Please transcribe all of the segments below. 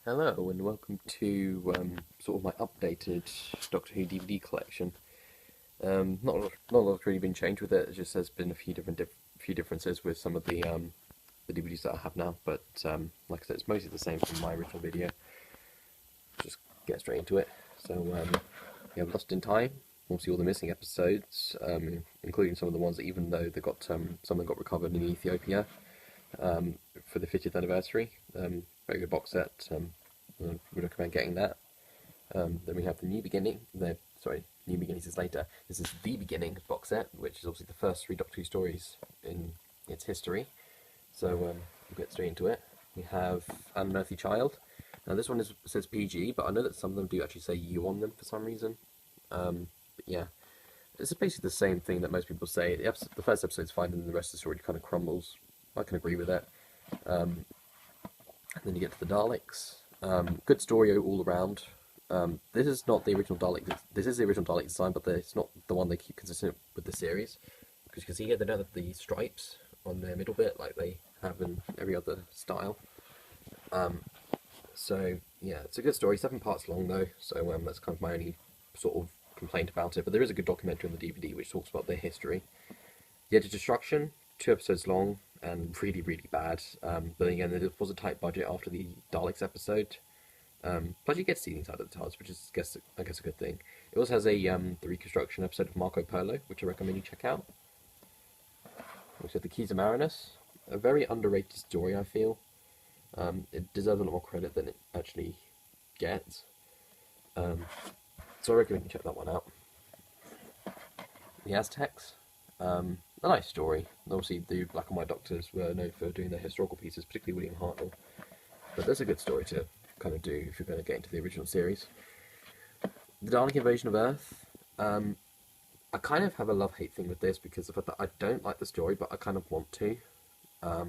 Hello and welcome to sort of my updated Doctor Who DVD collection. Not a lot's really been changed with it. It just has been a few differences with some of the DVDs that I have now. But like I said, it's mostly the same from my original video. Just get straight into it. So we have Lost in Time. Obviously, all the missing episodes, including some of the ones that even though they got some of them got recovered in Ethiopia for the 50th anniversary. Very good box set. I would recommend getting that. Then we have the New Beginning. New Beginnings is later. This is the Beginning box set, which is obviously the first three Doctor Who stories in its history. So we'll get straight into it. We have An Unearthly Child. Now this one says PG, but I know that some of them do actually say U on them for some reason. But yeah, it's basically the same thing that most people say. The first episode's fine, and the rest of the story kind of crumbles. I can agree with it. And then you get to the Daleks. Good story all around. This is not the original Dalek. This is the original Dalek design, but it's not the one they keep consistent with the series. Because you can see here they don't have the stripes on their middle bit like they have in every other style. So yeah, it's a good story. 7 parts long though, so that's kind of my only sort of complaint about it. But there is a good documentary on the DVD which talks about their history. The Edge of Destruction, 2 episodes long and really, really bad. But then again, there was a tight budget after the Daleks episode. Plus you get to see the inside of the TARDIS, which is, I guess a good thing. It also has a the reconstruction episode of Marco Polo, which I recommend you check out. We said The Keys of Marinus, a very underrated story, I feel. It deserves a lot more credit than it actually gets. So I recommend you check that one out. The Aztecs, a nice story. Obviously, the black and white Doctors were known for doing their historical pieces, particularly William Hartnell. But that's a good story to kind of do if you're going to get into the original series. The Dalek Invasion of Earth. I kind of have a love-hate thing with this because of the fact that I don't like the story, but I kind of want to. I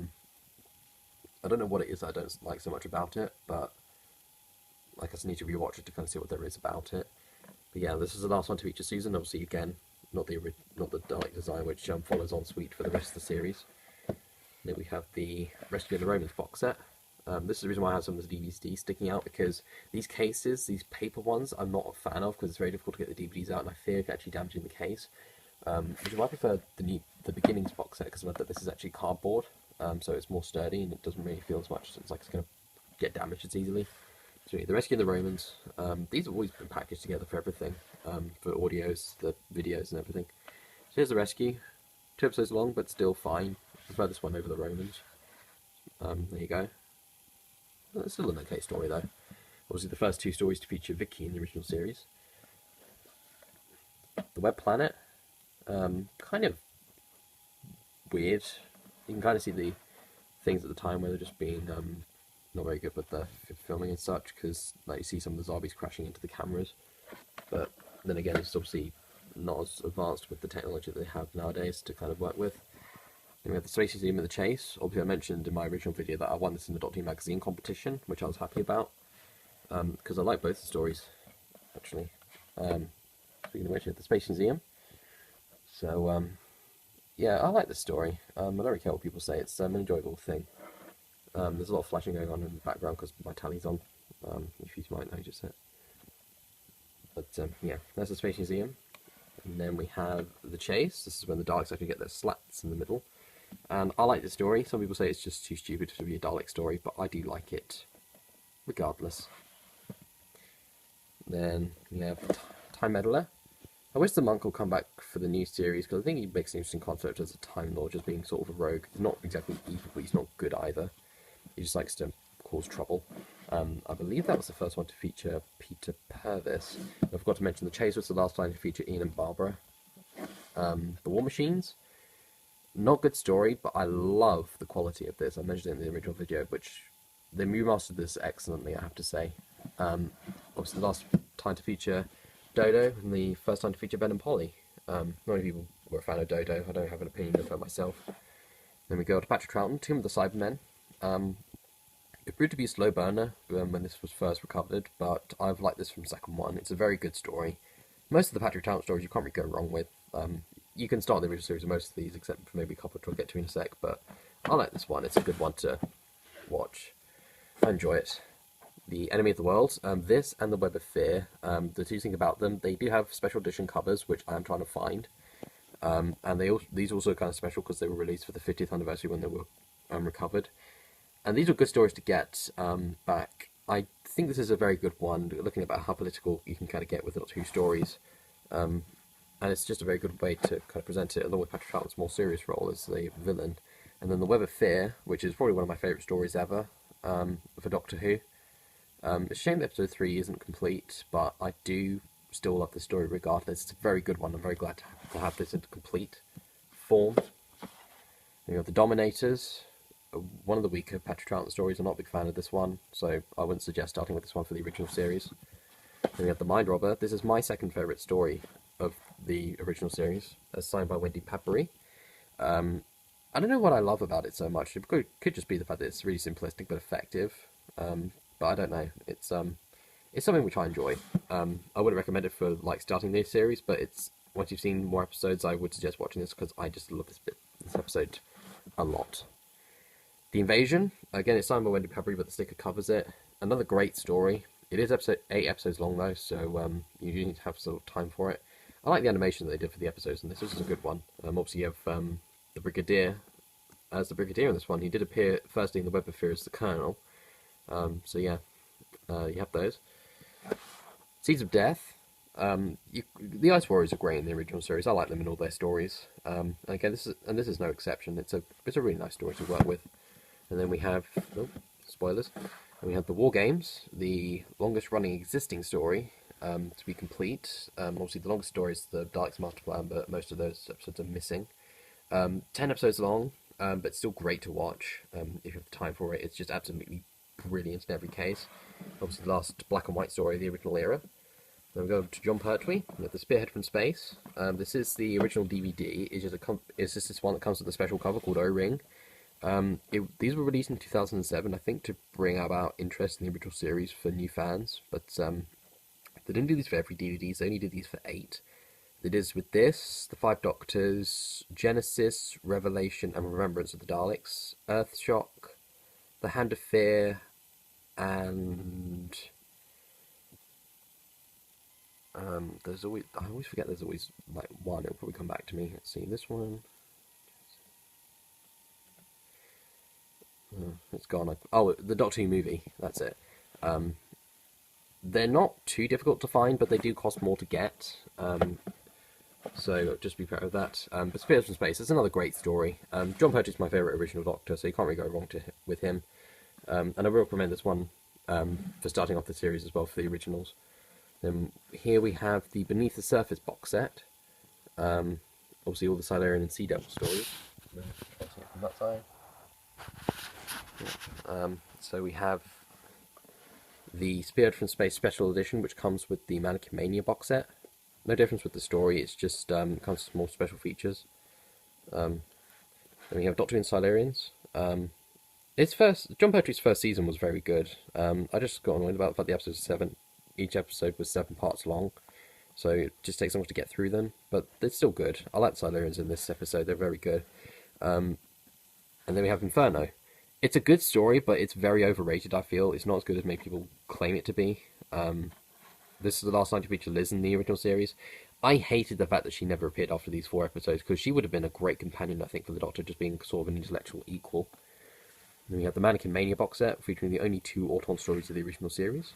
don't know what it is that I don't like so much about it, but I guess I need to rewatch it to kind of see what there is about it. But yeah, this is the last one to feature Susan. Obviously, again, not the Dalek design, which follows on suite for the rest of the series. Then we have the Rescue of the Romans box set. This is the reason why I have some of the DVDs sticking out, because these cases, these paper ones, I'm not a fan of because it's very difficult to get the DVDs out, and I fear actually damaging the case. Which is why I prefer the Beginnings box set, because I know that this is actually cardboard, so it's more sturdy and it doesn't really feel as much. It's like it's going to get damaged as easily. So the Rescue of the Romans. These have always been packaged together for everything, for audios, the videos, and everything. So here's the Rescue. 2 episodes long, but still fine. I prefer this one over the Romans. There you go. It's still an okay story though. Obviously the first 2 stories to feature Vicky in the original series. The Web Planet, kind of weird. You can kind of see the things at the time where they're just being not very good with the filming and such, because like you see some of the zombies crashing into the cameras. But then again, it's obviously not as advanced with the technology that they have nowadays to kind of work with. Then we have the Space Museum of the Chase. Obviously, I mentioned in my original video that I won this in the Doctor Who magazine competition, which I was happy about, because I like both the stories, actually. Speaking of which, the Space Museum. So, yeah, I like this story. I don't really care what people say. It's an enjoyable thing. There's a lot of flashing going on in the background because my tally's on, if you might notice it. But, yeah, there's the Space Museum. And then we have The Chase. This is when the Daleks actually get their slats in the middle. And I like the story. Some people say it's just too stupid to be a Dalek story, but I do like it, regardless. Then we have Time Meddler. I wish the monk will come back for the new series, because I think he makes an interesting concept as a Time Lord, just being sort of a rogue. He's not exactly evil, but he's not good either. He just likes to cause trouble. I believe that was the first one to feature Peter Purvis. I forgot to mention The Chase was the last time to feature Ian and Barbara. The War Machines. Not good story, but I love the quality of this. I mentioned it in the original video, which they remastered this excellently, I have to say. Obviously, the last time to feature Dodo, and the first time to feature Ben and Polly. Not many people were a fan of Dodo. I don't have an opinion of her myself. Then we go to Patrick Troughton, Tomb of the Cybermen. It proved to be a slow burner when this was first recovered, but I've liked this from the second one. It's a very good story. Most of the Patrick Troughton stories you can't really go wrong with. You can start the original series of most of these, except for maybe a couple which I'll get to in a sec, but I like this one. It's a good one to watch. I enjoy it. the Enemy of the World. This and the Web of Fear, the two things about them, they do have special edition covers, which I am trying to find. And these also kind of special because they were released for the 50th anniversary when they were recovered. And these are good stories to get back. I think this is a very good one, looking about how political you can kind of get with Doctor Who stories. And it's just a very good way to kind of present it, along with Patrick Troughton's more serious role as the villain. And then The Web of Fear, which is probably one of my favourite stories ever for Doctor Who. It's a shame that episode 3 isn't complete, but I do still love the story regardless. It's a very good one. I'm very glad to have this in complete form. You have The Dominators, one of the weaker Patrick Troughton stories. I'm not a big fan of this one, so I wouldn't suggest starting with this one for the original series. Then we have The Mind Robber. This is my second favourite story of the original series, as signed by Wendy Padbury. I don't know what I love about it so much. It could just be the fact that it's really simplistic but effective. But I don't know. It's something which I enjoy. I wouldn't recommend it for like starting this series, but it's once you've seen more episodes, I would suggest watching this because I just love this episode a lot. The Invasion, again, it's signed by Wendy Padbury, but the sticker covers it. Another great story. It is 8 episodes long though, so you do need to have sort of time for it. I like the animation that they did for the episodes, and this is a good one. Obviously, you have the Brigadier as the Brigadier in this one. He did appear firstly in the Web of Fear as the Colonel. So yeah, you have those. Seeds of Death. The Ice Warriors are great in the original series. I like them in all their stories. And again, this is no exception. It's a really nice story to work with. And then we have spoilers. And we have the War Games, the longest running existing story to be complete. Obviously, the longest story is the Daleks' Master Plan, but most of those episodes are missing. 10 episodes long, but still great to watch if you have the time for it. It's just absolutely brilliant in every case. Obviously, the last black and white story of the original era. Then we go to Jon Pertwee, with The Spearhead from Space. This is the original DVD. It's just this one that comes with a special cover called O-Ring. These were released in 2007, I think, to bring about interest in the original series for new fans. But they didn't do these for every DVD. They only did these for 8. They did this with this, The Five Doctors, Genesis, Revelation, and Remembrance of the Daleks, Earthshock, The Hand of Fear, and I always forget there's always like one. It'll probably come back to me. Let's see, this one. It's gone. The Doctor Who movie. That's it. They're not too difficult to find, but they do cost more to get. So just be prepared with that. But Spears from Space is another great story. Jon Pertwee's my favourite original Doctor, so you can't really go wrong with him. And I will recommend this one for starting off the series as well for the originals. Then here we have the Beneath the Surface box set. Obviously all the Silurian and Sea Devil stories. From that side. So we have the Spearhead from Space Special Edition, which comes with the Mannequin Mania box set. No difference with the story, it's just comes with more special features. Then we have Doctor Who and Silurians. Jon Pertwee's first season was very good. I just got annoyed about the fact the episodes 7. Each episode was 7 parts long, so it just takes so much to get through them. But they're still good. I like the Silurians in this episode; they're very good. And then we have Inferno. It's a good story, but it's very overrated, I feel. It's not as good as many people claim it to be. This is the last time to feature Liz in the original series. I hated the fact that she never appeared after these 4 episodes, because she would have been a great companion, I think, for the Doctor, just being sort of an intellectual equal. Then we have the Mannequin Mania box set, featuring the only 2 Auton stories of the original series.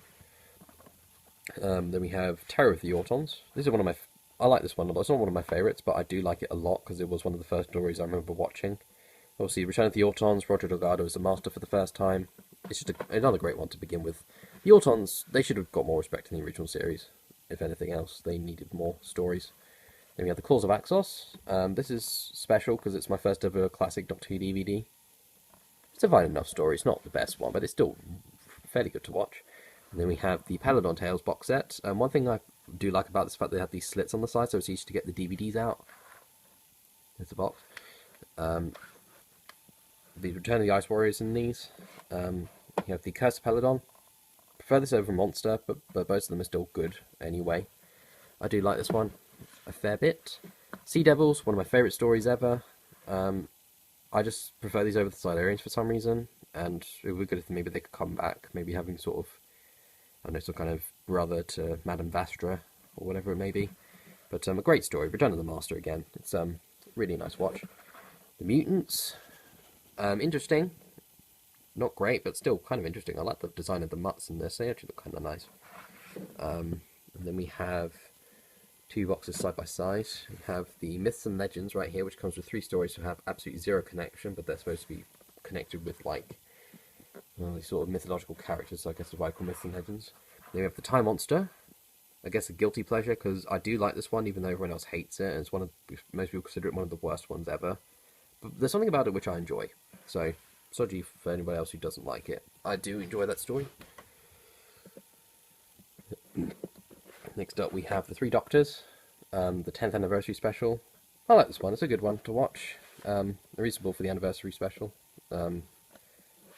Then we have Terror of the Autons. This is one of my... I like this one a lot. It's not one of my favourites, but I do like it a lot, because it was one of the first stories I remember watching. Obviously, Return of the Autons, Roger Delgado is the master for the first time. It's just another great one to begin with. The Autons, they should have got more respect in the original series. If anything else, they needed more stories. Then we have The Claws of Axos. This is special because it's my first ever classic Doctor Who DVD. It's a fine enough story. It's not the best one, but it's still fairly good to watch. And then we have the Peladon Tales box set. One thing I do like about this is the fact they have these slits on the side, so it's easy to get the DVDs out. There's the box. The Return of the Ice Warriors in these. You have the Curse of Peladon. Prefer this over Monster, but both of them are still good anyway. I do like this one a fair bit. Sea Devils, one of my favourite stories ever. I just prefer these over the Silurians for some reason, and it would be good if maybe they could come back, maybe having sort of I don't know, some kind of brother to Madame Vastra, or whatever it may be. But a great story, Return of the Master again. It's really a nice watch. The Mutants, interesting. Not great, but still kind of interesting. I like the design of the mutts in this. They actually look kind of nice. And then we have 2 boxes side by side. We have the Myths and Legends right here, which comes with 3 stories that have absolutely zero connection, but they're supposed to be connected with, like, well, these sort of mythological characters, so I guess is why I call Myths and Legends. Then we have the Time Monster. I guess a guilty pleasure, because I do like this one, even though everyone else hates it, and it's one of, most people consider it one of the worst ones ever. But there's something about it which I enjoy. So, sorry for anybody else who doesn't like it. I do enjoy that story. Next up we have the 3 Doctors, the 10th anniversary special. I like this one, it's a good one to watch. Reasonable for the anniversary special. Then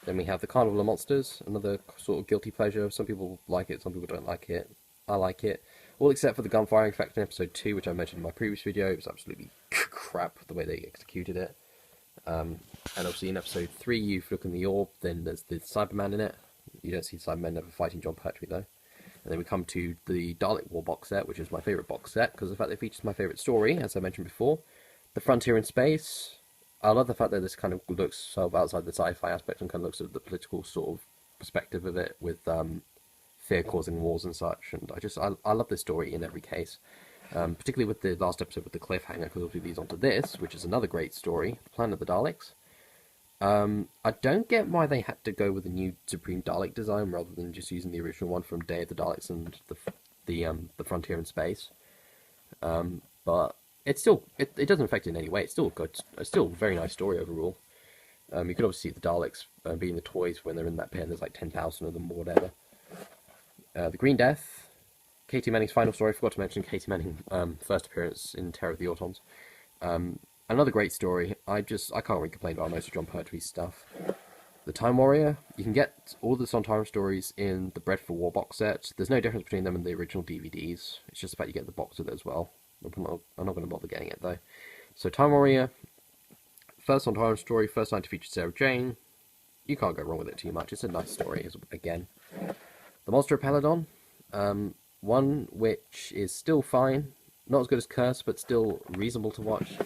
we have the Carnival of Monsters, another sort of guilty pleasure. Some people like it, some people don't like it. I like it. All except for the gunfire effect in episode 2, which I mentioned in my previous video. It was absolutely crap the way they executed it. And obviously in episode 3, you look in the orb, then there's the Cyberman in it. You don't see the Cybermen ever fighting John Pertwee though. And then we come to the Dalek War box set, which is my favourite box set, because of the fact that it features my favourite story, as I mentioned before. The Frontier in Space. I love the fact that this kind of looks sort of outside the sci-fi aspect and kind of looks at the political sort of perspective of it, with fear causing wars and such. And I love this story in every case. Particularly with the last episode with the cliffhanger, because obviously leads on to this, which is another great story, The Planet of the Daleks. I don't get why they had to go with a new Supreme Dalek design rather than just using the original one from Day of the Daleks and the Frontier in Space. But it's still it doesn't affect it in any way. It's still good. It's still a very nice story overall. You can obviously see the Daleks being the toys when they're in that pen. There's like 10,000 of them or whatever. The Green Death. Katie Manning's final story. I forgot to mention Katie Manning first appearance in Terror of the Autons. Another great story. I can't really complain about most of John Pertwee's stuff. The Time Warrior. You can get all the Sontaran stories in the Bred for War box set. There's no difference between them and the original DVDs. It's just the fact you get the box with it as well. I'm not going to bother getting it though. So Time Warrior. First Sontaran story. First time to feature Sarah Jane. You can't go wrong with it too much. It's a nice story again. The Monster of Peladon. One which is still fine. Not as good as Curse, but still reasonable to watch.